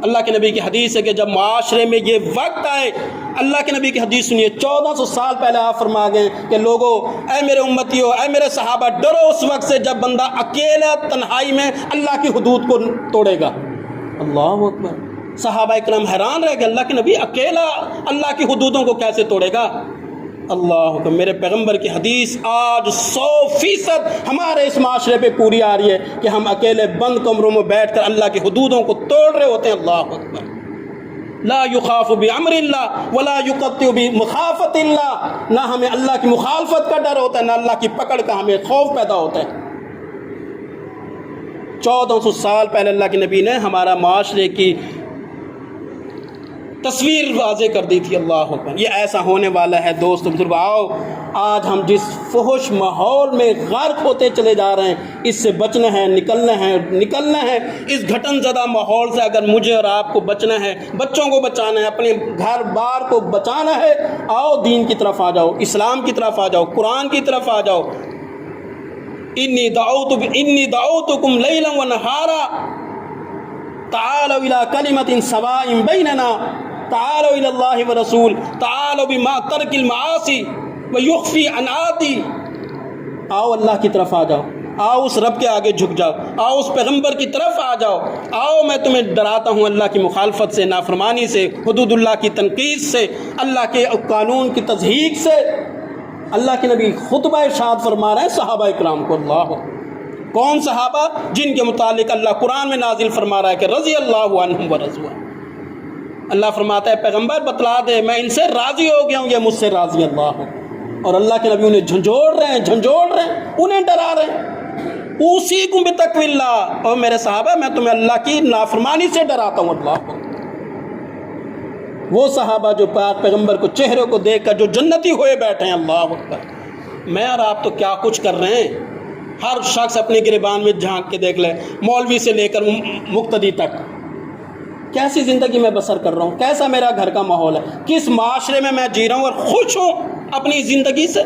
اللہ کے نبی کی حدیث ہے کہ جب معاشرے میں یہ وقت آئے، اللہ کے نبی کی حدیث سنیے، 1400 سال پہلے آپ فرما گئے کہ لوگو، اے میرے امتیو، اے میرے صحابہ، ڈرو اس وقت سے جب بندہ اکیلا تنہائی میں اللہ کی حدود کو توڑے گا۔ اللہ اکبر، صحابہ اکرام حیران رہ گئے، اللہ کے نبی اکیلا اللہ کی حدودوں کو کیسے توڑے گا؟ اللہ اکبر، میرے پیغمبر کی حدیث آج 100% ہمارے اس معاشرے پہ پوری آ رہی ہے کہ ہم اکیلے بند کمروں میں بیٹھ کر اللہ کی حدودوں کو توڑ رہے ہوتے ہیں۔ اللہ اکبر، لا یخاف بامر اللہ ولا یقطع بمخافت اللہ، نہ ہمیں اللہ کی مخالفت کا ڈر ہوتا ہے، نہ اللہ کی پکڑ کا ہمیں خوف پیدا ہوتا ہے۔ 1400 سال پہلے اللہ کے نبی نے ہمارا معاشرے کی تصویر واضح کر دی تھی۔ اللہ اکبر، یہ ایسا ہونے والا ہے دوست بزرگ۔ آؤ آج ہم جس فحش ماحول میں غرق ہوتے چلے جا رہے ہیں، اس سے بچنا ہے، نکلنا ہے اس گھٹن زدہ ماحول سے۔ اگر مجھے اور آپ کو بچنا ہے، بچوں کو بچانا ہے، اپنے گھر بار کو بچانا ہے، آؤ دین کی طرف آ جاؤ، اسلام کی طرف آ جاؤ، قرآن کی طرف آ جاؤ۔ انی دعوتکم لیلا ونہارا تعالوا الی کلمۃ سواء بیننا تعالوا الی اللہ ورسول تعالوا بما ترک المعاصی ویخفی عناتی۔ آؤ اللہ کی طرف آ جاؤ، آؤ اس رب کے آگے جھک جاؤ، آؤ اس پیغمبر کی طرف آ جاؤ، آؤ میں تمہیں ڈراتا ہوں اللہ کی مخالفت سے، نافرمانی سے، حدود اللہ کی تنقید سے، اللہ کے قانون کی تضحیق سے۔ اللہ کے نبی خطبہ ارشاد فرما رہے ہیں صحابہ اکرام کو۔ اللہ کون صحابہ؟ جن کے متعلق اللہ قرآن میں نازل فرما رہا ہے کہ رضی اللہ عنہم ورضوا۔ اللہ فرماتا ہے پیغمبر بتلا دے میں ان سے راضی ہو گیا ہوں، یہ مجھ سے راضی اللہ ہو۔ اور اللہ کے نبی انہیں جھنجھوڑ رہے ہیں، انہیں ڈرا رہے ہیں۔ اوصیکم بتقوی اللہ، اور میرے صحابہ میں تمہیں اللہ کی نافرمانی سے ڈراتا ہوں۔ اللہ وہ صحابہ جو پاک پیغمبر کو چہرے کو دیکھ کر جو جنتی ہوئے بیٹھے ہیں۔ اللہ اکبر، میں اور آپ تو کیا کچھ کر رہے ہیں۔ ہر شخص اپنے گریبان میں جھانک کے دیکھ لے، مولوی سے لے کر مقتدی تک، کیسی زندگی میں بسر کر رہا ہوں، کیسا میرا گھر کا ماحول ہے، کس معاشرے میں جی رہا ہوں، اور خوش ہوں اپنی زندگی سے،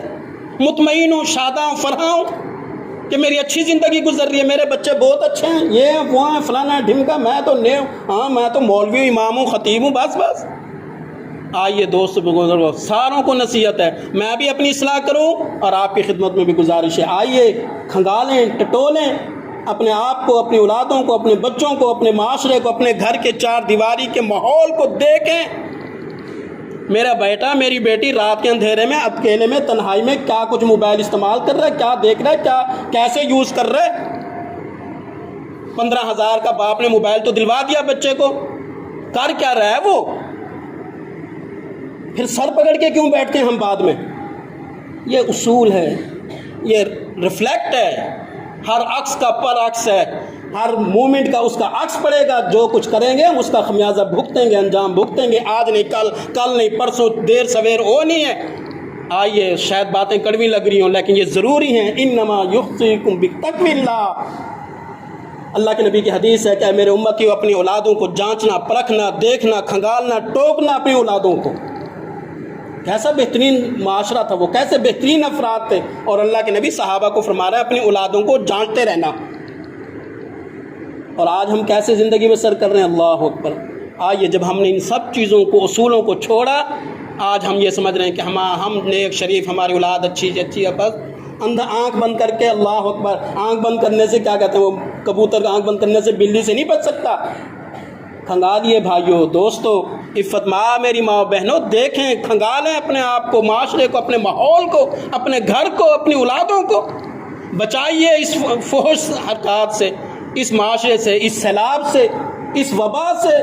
مطمئن ہوں، شاداں ہوں، فرحاں ہوں کہ میری اچھی زندگی گزر رہی ہے، میرے بچے بہت اچھے ہیں، یہ وہ ہیں فلانا ڈھمکا، میں تو مولوی ہوں، امام ہوں، خطیب ہوں، بس۔ آئیے دوست بزرگو، ساروں کو نصیحت ہے، میں بھی اپنی اصلاح کروں اور آپ کی خدمت میں بھی گزارش ہے، آئیے کھنگالیں، ٹٹولیں اپنے آپ کو، اپنی اولادوں کو، اپنے بچوں کو، اپنے معاشرے کو، اپنے گھر کے چار دیواری کے ماحول کو دیکھیں۔ میرا بیٹا میری بیٹی رات کے اندھیرے میں، اکیلے میں، تنہائی میں کیا کچھ موبائل استعمال کر رہا ہے، کیا دیکھ رہا ہے، کیسے یوز کر رہا ہے۔ 15,000 کا باپ نے موبائل تو دلوا دیا بچے کو، کر کیا رہا ہے وہ؟ پھر سر پکڑ کے کیوں بیٹھتے ہیں ہم بعد میں؟ یہ اصول ہے، یہ ریفلیکٹ ہے، ہر عکس کا پر عکس ہے، ہر مومنٹ کا اس کا عکس پڑے گا۔ جو کچھ کریں گے اس کا خمیازہ بھگتیں گے، انجام بھگتیں گے، آج نہیں کل نہیں پرسوں، دیر سویر ہونی ہے۔ آئیے شاید باتیں کڑوی لگ رہی ہوں لیکن یہ ضروری ہیں۔ انما یحصیکم بتقوی اللہ، اللہ کے نبی کی حدیث ہے کہ اے میرے امتیوں، اپنی اولادوں کو جانچنا، پرکھنا، دیکھنا، کھنگالنا، ٹوکنا اپنی اولادوں کو۔ کیسا بہترین معاشرہ تھا وہ، کیسے بہترین افراد تھے، اور اللہ کے نبی صحابہ کو فرما رہا ہے اپنی اولادوں کو جانچتے رہنا۔ اور آج ہم کیسے زندگی بسر کر رہے ہیں؟ اللہ اکبر۔ آئیے جب ہم نے ان سب چیزوں کو، اصولوں کو چھوڑا، آج ہم یہ سمجھ رہے ہیں کہ ہم نیک شریف، ہماری اولاد اچھی ہے، بس اندھا آنکھ بند کر کے، اللہ اکبر، آنکھ بند کرنے سے کیا کہتے ہیں وہ کبوتر کا آنکھ بند کرنے سے بلی سے نہیں بچ سکتا۔ کھنگالیے بھائیوں، دوستو، عفت ماں، میری ماں بہنوں، دیکھیں، کھنگالیں اپنے آپ کو، معاشرے کو، اپنے ماحول کو، اپنے گھر کو، اپنی اولادوں کو بچائیے اس فحش حرکات سے، اس معاشرے سے، اس سیلاب سے، اس وبا سے۔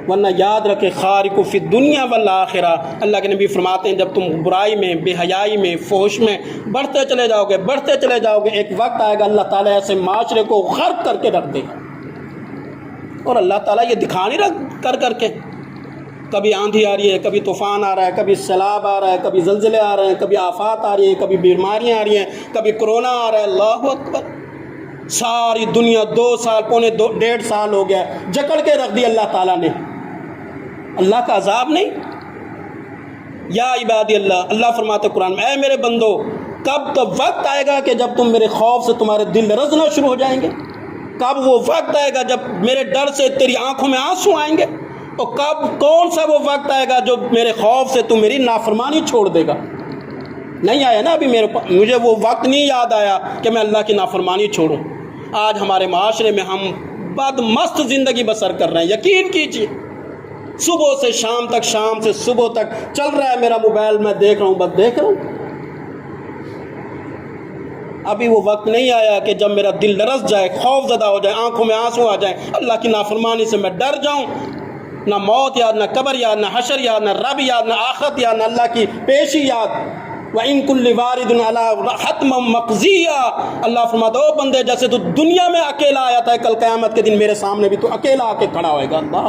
ورنہ یاد رکھے خارق فی الدنیا والآخرہ، اللہ کے نبی فرماتے ہیں جب تم برائی میں، بے حیائی میں، فحش میں بڑھتے چلے جاؤ گے، ایک وقت آئے گا اللہ تعالیٰ ایسے معاشرے کو غرق کر کے رکھ دے گا۔ اور اللہ تعالیٰ یہ دکھا نہیں رہا کر کے، کبھی آندھی آ رہی ہے، کبھی طوفان آ رہا ہے، کبھی سیلاب آ رہا ہے، کبھی زلزلے آ رہے ہیں، کبھی آفات آ رہی ہیں، کبھی بیماریاں آ رہی ہیں، کبھی کرونا آ رہا ہے۔ اللہ اکبر، ساری دنیا 2 سال، پونے 1.5 سال ہو گیا جکڑ کے رکھ دی اللہ تعالیٰ نے۔ اللہ کا عذاب نہیں؟ یا عبادی اللہ فرماتے قرآن میں، اے میرے بندو، کب تو وقت آئے گا کہ جب تم میرے خوف سے تمہارے دل لرزنا شروع ہو جائیں گے؟ کب وہ وقت آئے گا جب میرے ڈر سے تیری آنکھوں میں آنسو آئیں گے؟ اور کون سا وہ وقت آئے گا جو میرے خوف سے تم میری نافرمانی چھوڑ دے گا؟ نہیں آیا نا ابھی مجھے وہ وقت نہیں یاد آیا کہ میں اللہ کی نافرمانی چھوڑوں۔ آج ہمارے معاشرے میں ہم بد مست زندگی بسر کر رہے ہیں، یقین کیجیے، صبح سے شام تک، شام سے صبح تک چل رہا ہے میرا موبائل، میں دیکھ رہا ہوں، بس دیکھ رہا ہوں۔ ابھی وہ وقت نہیں آیا کہ جب میرا دل لرز جائے، خوف زدہ ہو جائے، آنکھوں میں آنسو آ جائیں، اللہ کی نافرمانی سے میں ڈر جاؤں۔ نہ موت یاد، نہ قبر یاد، نہ حشر یاد، نہ رب یاد، نہ آخرت یاد، نہ اللہ کی پیشی یاد۔ وَإِن كُلِّ وَارِدٌ عَلَىٰ حَتْمًا مَقْضِيًّا، اللہ فرماتا ہے، او بندے جیسے تو دنیا میں اکیلا آیا تھا، کل قیامت کے دن میرے سامنے بھی تو اکیلا آ کے کھڑا ہوئے گا۔ اللہ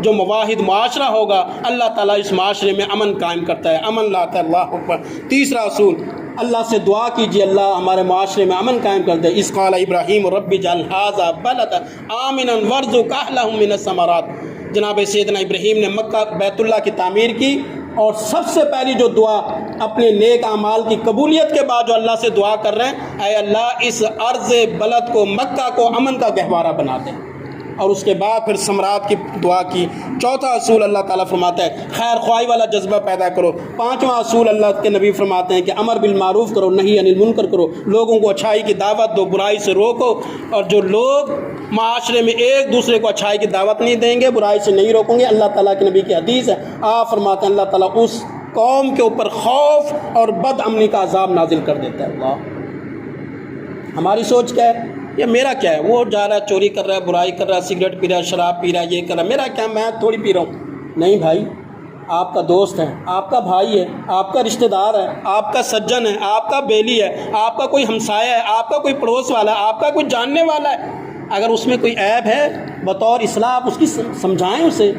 جو مواحد معاشرہ ہوگا اللہ تعالیٰ اس معاشرے میں امن قائم کرتا ہے، امن لاتا ہے۔ اللہ اکبر۔ تیسرا اصول، اللہ سے دعا کیجیے اللہ ہمارے معاشرے میں امن قائم کر دے۔ اذ قال ابراہیم رب اجعل ھذا بلدا آمنا وارزق اہلہ من الثمرات۔ جناب سیدنا ابراہیم نے مکہ بیت اللہ کی تعمیر کی، اور سب سے پہلی جو دعا اپنے نیک اعمال کی قبولیت کے بعد جو اللہ سے دعا کر رہے ہیں، اے اللہ اس ارض بلد کو، مکہ کو امن کا گہوارہ بنا دے۔ اور اس کے بعد پھر ثمرات کی دعا کی۔ چوتھا اصول اللہ تعالیٰ فرماتا ہے خیر خواہی والا جذبہ پیدا کرو۔ پانچواں اصول اللہ کے نبی فرماتے ہیں کہ امر بالمعروف کرو، نہی عن المنکر کرو، لوگوں کو اچھائی کی دعوت دو، برائی سے روکو۔ اور جو لوگ معاشرے میں ایک دوسرے کو اچھائی کی دعوت نہیں دیں گے، برائی سے نہیں روکیں گے، اللہ تعالیٰ کے نبی کی حدیث ہے، آپ فرماتے ہیں اللہ تعالیٰ اس قوم کے اوپر خوف اور بد امنی کا عذاب نازل کر دیتا ہے۔ اللہ، ہماری سوچ کیا ہے؟ یہ میرا کیا ہے؟ وہ جا رہا ہے چوری کر رہا ہے، برائی کر رہا ہے، سگریٹ پی رہا ہے، شراب پی رہا ہے، یہ کر رہا ہے، میرا کیا؟ میں تھوڑی پی رہا ہوں۔ نہیں بھائی، آپ کا دوست ہے، آپ کا بھائی ہے، آپ کا رشتہ دار ہے، آپ کا سجن ہے، آپ کا بیلی ہے، آپ کا کوئی ہمسایہ ہے، آپ کا کوئی پڑوس والا ہے، آپ کا کوئی جاننے والا ہے، اگر اس میں کوئی عیب ہے بطور اصلاح آپ اس کی سمجھائیں اسے۔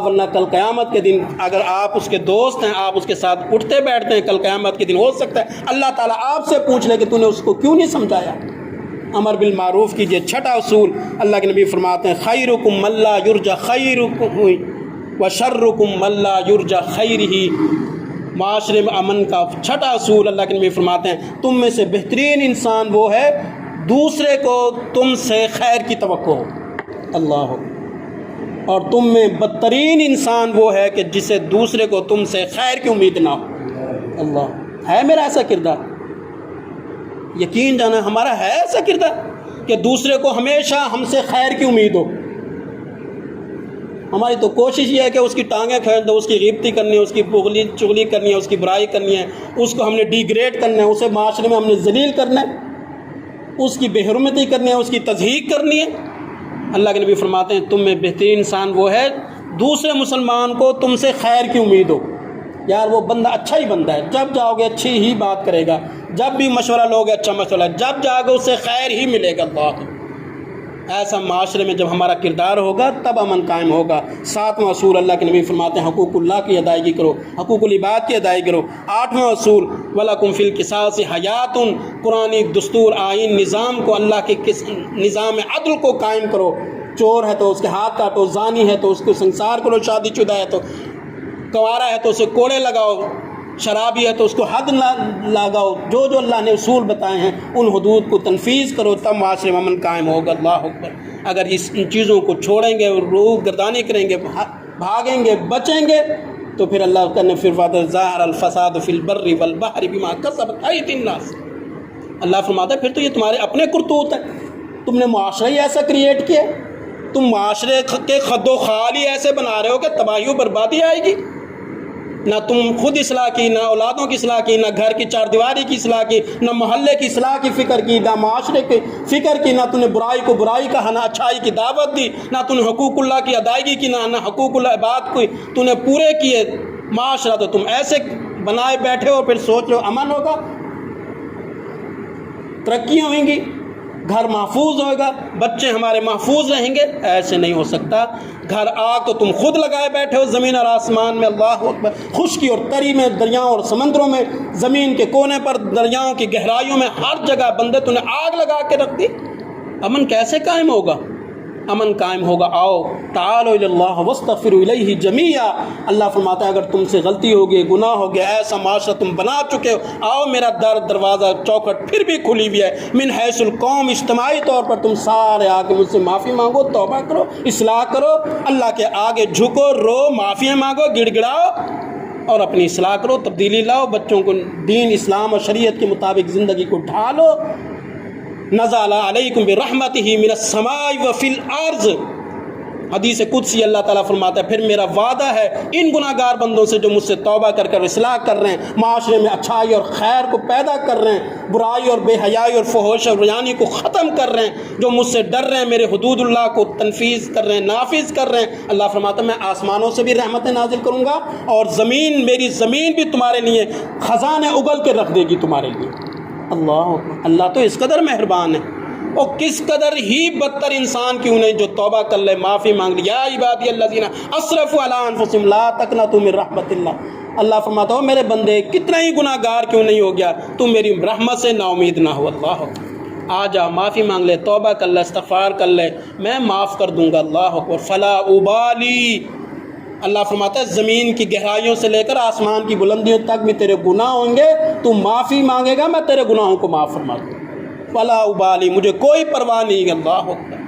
ورنہ کل قیامت کے دن اگر آپ اس کے دوست ہیں، آپ اس کے ساتھ اٹھتے بیٹھتے ہیں، کل قیامت کے دن ہو سکتا ہے اللہ تعالیٰ آپ سے پوچھ لے کہ تو نے اس کو کیوں نہیں سمجھایا۔ امر بالمعروف کیجیے۔ چھٹا اصول اللہ کے نبی فرماتے ہیں خیرکم من لا یرجی خیرکم وشرکم من لا یرجی خیرہ۔ معاشرے میں امن کا چھٹا اصول اللہ کے نبی فرماتے ہیں تم میں سے بہترین انسان وہ ہے دوسرے کو تم سے خیر کی توقع ہو۔ اللہ، اور تم میں بدترین انسان وہ ہے کہ جسے دوسرے کو تم سے خیر کی امید نہ ہو۔ اللہ، ہے میرا ایسا کردار؟ یقین جانا ہمارا ہے ایسا کردار کہ دوسرے کو ہمیشہ ہم سے خیر کی امید ہو۔ ہماری تو کوشش یہ ہے کہ اس کی ٹانگیں کھینچ دو، اس کی غیبتی کرنی ہے، اس کی چغلی کرنی ہے، اس کی برائی کرنی ہے، اس کو ہم نے ڈی گریڈ کرنا ہے، اسے معاشرے میں ہم نے ذلیل کرنا ہے، اس کی بے حرمتی کرنی ہے، اس کی تضحیق کرنی ہے۔ اللہ کے نبی فرماتے ہیں تم میں بہترین انسان وہ ہے دوسرے مسلمان کو تم سے خیر کی امید ہو۔ یار وہ بندہ اچھا ہی بندہ ہے، جب جاؤ گے اچھی ہی بات کرے گا، جب بھی مشورہ لو گے اچھا مشورہ، جب جاؤ گے اس سے خیر ہی ملے گا۔ اللہ، ایسا معاشرے میں جب ہمارا کردار ہوگا تب امن قائم ہوگا۔ ساتواں اصول اللہ کے نبی فرماتے ہیں حقوق اللہ کی ادائیگی کرو، حقوق العباد کی ادائیگی کرو۔ آٹھواں اصول وَلَكُمْ فِي الْقِصَاصِ حَيَاتٌ، قرآنی دستور آئین نظام کو، اللہ کے نظام عدل کو قائم کرو۔ چور ہے تو اس کے ہاتھ کاٹو، زانی ہے تو اس کو سنسار کرو، شادی شدہ ہے تو، کنوارا ہے تو اسے کوڑے لگاؤ، شرابی ہے تو اس کو حد نہ لگاؤ۔ جو جو اللہ نے اصول بتائے ہیں ان حدود کو تنفیذ کرو، تب معاشرے میں امن قائم ہوگا۔ اللہ اکبر۔ اگر ان چیزوں کو چھوڑیں گے، روح گردانی کریں گے، بھاگیں گے، بچیں گے، تو پھر اللہ کا نے فرماتا ظاہر الفساد فی البر والبحر بما کسبت ایدی الناس۔ اللہ فرماتا ہے پھر تو یہ تمہارے اپنے کرتوت ہیں، تم نے معاشرہ ہی ایسا کریٹ کیا، تم معاشرے کے خد و خال ہی ایسے بنا رہے ہو کہ تباہی و بربادی آئے گی۔ نہ تم خود اصلاح کی، نہ اولادوں کی اصلاح کی، نہ گھر کی چار دیواری کی اصلاح کی، نہ محلے کی اصلاح کی فکر کی، نہ معاشرے کی فکر کی، نہ تم نے برائی کو برائی کہا، نہ اچھائی کی دعوت دی، نہ تم نے حقوق اللہ کی ادائیگی کی، نہ حقوق العباد کو تم نے پورے کیے۔ معاشرہ تو تم ایسے بنائے بیٹھے ہو، پھر سوچ رہے ہو امن ہوگا، ترقیاں ہوئیں گی، گھر محفوظ ہوگا، بچے ہمارے محفوظ رہیں گے۔ ایسے نہیں ہو سکتا۔ گھر آگ تو تم خود لگائے بیٹھے ہو زمین اور آسمان میں۔ اللہ اکبر۔ خشکی اور تری میں، دریاؤں اور سمندروں میں، زمین کے کونے پر، دریاؤں کی گہرائیوں میں، ہر جگہ بندے تو نے آگ لگا کے رکھ دی۔ امن کیسے قائم ہوگا؟ امن قائم ہوگا آؤ تعالوا الی اللہ واستغفروا الیہ جمیعا۔ اللہ فرماتا ہے اگر تم سے غلطی ہوگی، گناہ ہو گیا، ایسا معاشرہ تم بنا چکے ہو، آؤ میرا دروازہ چوکھٹ پھر بھی کھلی ہوئی ہے، من حیث القوم، اجتماعی طور پر تم سارے آ کے مجھ سے معافی مانگو، توبہ کرو، اصلاح کرو، اللہ کے آگے جھکو، رو، معافی مانگو، گڑ گڑاؤ اور اپنی اصلاح کرو، تبدیلی لاؤ، بچوں کو دین اسلام اور شریعت کے مطابق زندگی کو ڈھالو۔ نزل علیکم برحمتہ من السماء وفی الارض، حدیث قدسی اللہ تعالیٰ فرماتا ہے پھر میرا وعدہ ہے ان گناہ گار بندوں سے جو مجھ سے توبہ کر کر اصلاح کر رہے ہیں، معاشرے میں اچھائی اور خیر کو پیدا کر رہے ہیں، برائی اور بے حیائی اور فحش اور ریانی کو ختم کر رہے ہیں، جو مجھ سے ڈر رہے ہیں، میرے حدود اللہ کو تنفیذ کر رہے ہیں، نافذ کر رہے ہیں۔ اللہ فرماتا ہے میں آسمانوں سے بھی رحمتیں نازل کروں گا اور زمین، میری زمین بھی تمہارے لیے خزانے اگل کے رکھ دے گی تمہارے لیے۔ اللہ تو اس قدر مہربان ہے۔ وہ کس قدر ہی بدتر انسان کیوں نہیں جو توبہ کر لے، معافی مانگ لے۔ یا عبادی الذین اسرفوا علی انفسہم لا تقنطوا من رحمت اللہ، اللہ فرماتا ہو میرے بندے کتنا ہی گناہ گار کیوں نہیں ہو گیا، تو میری رحمت سے نا امید نہ ہو۔ اللہ آ جا، معافی مانگ لے، توبہ کر لے، استغفار کر لے، میں معاف کر دوں گا۔ اللہ اکبر۔ فلا ابالی، اللہ فرماتا ہے زمین کی گہرائیوں سے لے کر آسمان کی بلندیوں تک بھی تیرے گناہ ہوں گے، تو معافی مانگے گا، میں تیرے گناہوں کو معاف فرما دوں گا۔ فلا ابالی، مجھے کوئی پرواہ نہیں ہے۔ اللہ اکبر۔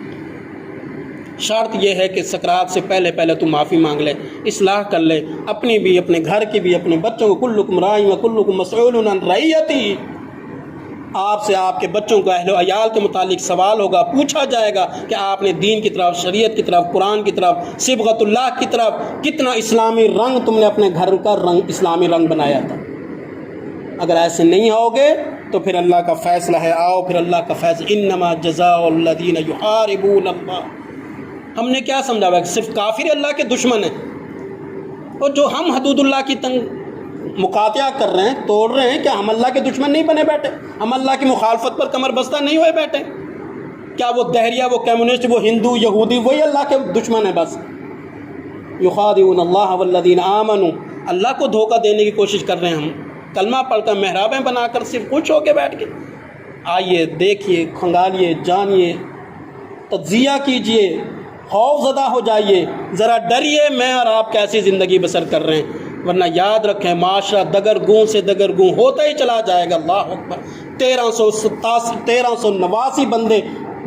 شرط یہ ہے کہ سکرات سے پہلے تو معافی مانگ لے، اصلاح کر لے، اپنی بھی، اپنے گھر کی بھی، اپنے بچوں کو۔ کلکم راع و کلکم مسئول عن رعیتہ، آپ سے آپ کے بچوں کو، اہل و عیال کے متعلق سوال ہوگا، پوچھا جائے گا کہ آپ نے دین کی طرف، شریعت کی طرف، قرآن کی طرف، صبغت اللہ کی طرف کتنا اسلامی رنگ تم نے اپنے گھر کا رنگ اسلامی رنگ بنایا تھا۔ اگر ایسے نہیں ہوگے تو پھر اللہ کا فیصلہ ہے، آؤ پھر اللہ کا فیصلہ، انما جزاء الذین یحاربون اللہ۔ ہم نے کیا سمجھا ہوا کہ صرف کافر اللہ کے دشمن ہیں، اور جو ہم حدود اللہ کی مقاطعہ کر رہے ہیں، توڑ رہے ہیں، کیا ہم اللہ کے دشمن نہیں بنے بیٹھے؟ ہم اللہ کی مخالفت پر کمر بستہ نہیں ہوئے بیٹھے؟ کیا وہ دہریہ، وہ کمیونسٹ، وہ ہندو، یہودی وہی اللہ کے دشمن ہیں بس؟ یخادعون اللہ والذین آمنوا، اللہ کو دھوکہ دینے کی کوشش کر رہے ہیں ہم، کلمہ پڑھ کر، محرابیں بنا کر، صرف خوش ہو کے بیٹھ کے۔ آئیے، دیکھیے، کھنگالیے، جانیے، تجزیہ کیجئے، خوف زدہ ہو جائیے، ذرا ڈریے میں اور آپ کیسی زندگی بسر کر رہے ہیں، ورنہ یاد رکھیں معاشرہ دگرگوں سے دگرگوں ہوتا ہی چلا جائے گا۔ اللہ اکبر۔ 1389 بندے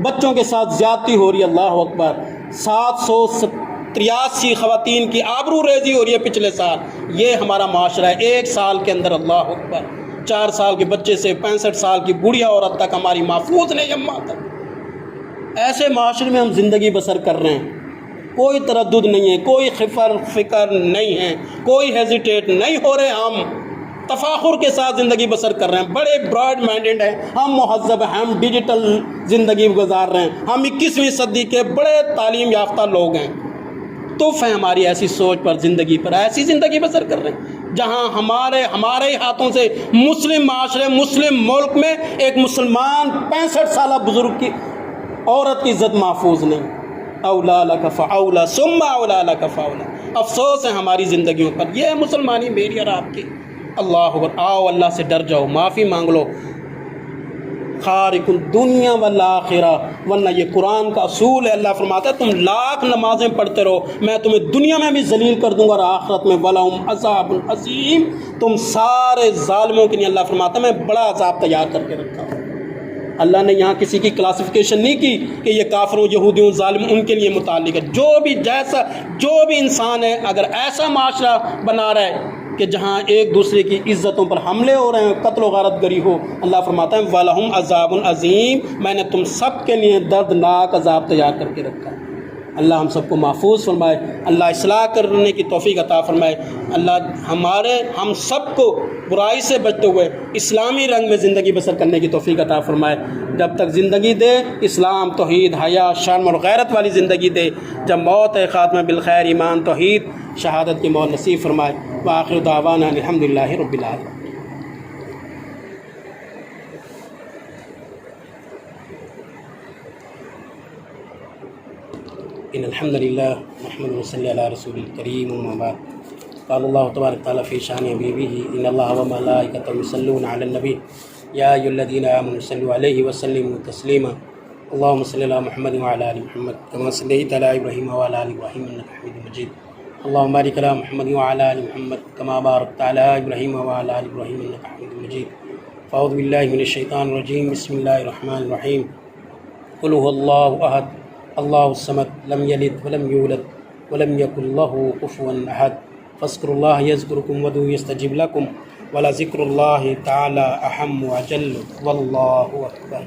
بچوں کے ساتھ زیادتی ہو رہی ہے۔ اللہ اکبر۔ 783 خواتین کی آبرو ریزی ہو رہی ہے پچھلے سال۔ یہ ہمارا معاشرہ ہے، ایک سال کے اندر۔ اللہ اکبر۔ 4 سال کے بچے سے 65 سال کی بوڑھیا عورت تک ہماری محفوظ نہیں، اماں تک۔ ایسے معاشرے میں ہم زندگی بسر کر رہے ہیں، کوئی تردد نہیں ہے، کوئی فکر نہیں ہے، کوئی ہیزیٹیٹ نہیں ہو رہے، ہم تفاخر کے ساتھ زندگی بسر کر رہے ہیں، بڑے براڈ مائنڈڈ ہیں، ہم مہذب ہیں، ہم ڈیجیٹل زندگی گزار رہے ہیں، ہم 21ویں صدی کے بڑے تعلیم یافتہ لوگ ہیں۔ تف ہے ہماری ایسی سوچ پر، زندگی پر، ایسی زندگی بسر کر رہے ہیں جہاں ہمارے ہاتھوں سے مسلم معاشرے، مسلم ملک میں ایک مسلمان 65 سالہ بزرگ کی عورت کی عزت محفوظ نہیں۔ اولا لک فاولا ثم اولا لک فاولا۔ افسوس ہے ہماری زندگیوں پر۔ یہ ہے مسلمانی میری اور آپ کی۔ اللہ اکبر۔ آؤ اللہ سے ڈر جاؤ، معافی مانگ لو۔ خارق الدنیا والآخرہ، ورنہ یہ قرآن کا اصول ہے۔ اللہ فرماتا ہے تم لاکھ نمازیں پڑھتے رہو، میں تمہیں دنیا میں بھی ذلیل کر دوں گا اور آخرت میں وَلَهُمْ عَذَابٌ عَظِيمٌ۔ تم سارے ظالموں کے لیے اللہ فرماتا ہے میں بڑا عذاب تیار کر کے رکھا ہوں۔ اللہ نے یہاں کسی کی کلاسیفیکیشن نہیں کی کہ یہ کافروں، یہودیوں، ظالم ان کے لیے متعلق ہے۔ جو بھی انسان ہے، اگر ایسا معاشرہ بنا رہا ہے کہ جہاں ایک دوسرے کی عزتوں پر حملے ہو رہے ہیں، قتل و غارت گری ہو، اللہ فرماتا ہے وَلَهُمْ عَذَابٌ عَظِيمٌ، میں نے تم سب کے لیے دردناک عذاب تیار کر کے رکھا ہے۔ اللہ ہم سب کو محفوظ فرمائے، اللہ اصلاح کرنے کی توفیق عطا فرمائے، اللہ ہم سب کو برائی سے بچتے ہوئے اسلامی رنگ میں زندگی بسر کرنے کی توفیق عطا فرمائے۔ جب تک زندگی دے اسلام، توحید، حیا، شرم اور غیرت والی زندگی دے، جب موت ہے خاتمہ بالخیر، ایمان، توحید، شہادت کی موت نصیب فرمائے۔ وآخر دعوانا الحمدللہ رب العالمین۔ ان الحمد للہ نحمد ونصلی علی رسول الکریم، اما بعد، قال اللہ تبارک تعالیٰ فی شان حبیبہ ان اللہ وملائکتہ یصلون علی النبی یا ایھا الذین آمنوا صلوا علیہ وسلموا تسلیما اللہم صلی علی محمد وعلی آل محمد کما صلیت علی ابراہیم وعلی آل ابراہیم انک حمید مجید اللہم بارک علی محمد وعلی آل محمد کما بارکت علی ابراہیم وعلی آل ابراہیم انک حمید مجید۔ فاعوذ باللہ من الشیطان الرجیم، بسم اللہ الرحمن الرحیم۔ قل هو اللہ احد اللہ الصمد لم یلد ولم یولد ولم یکن لہ کفوا احد فاذکروا اللہ یذکرکم وادعوہ یستجب لکم ولذکر اللہ تعالی اہم واجل واللہ اکبر۔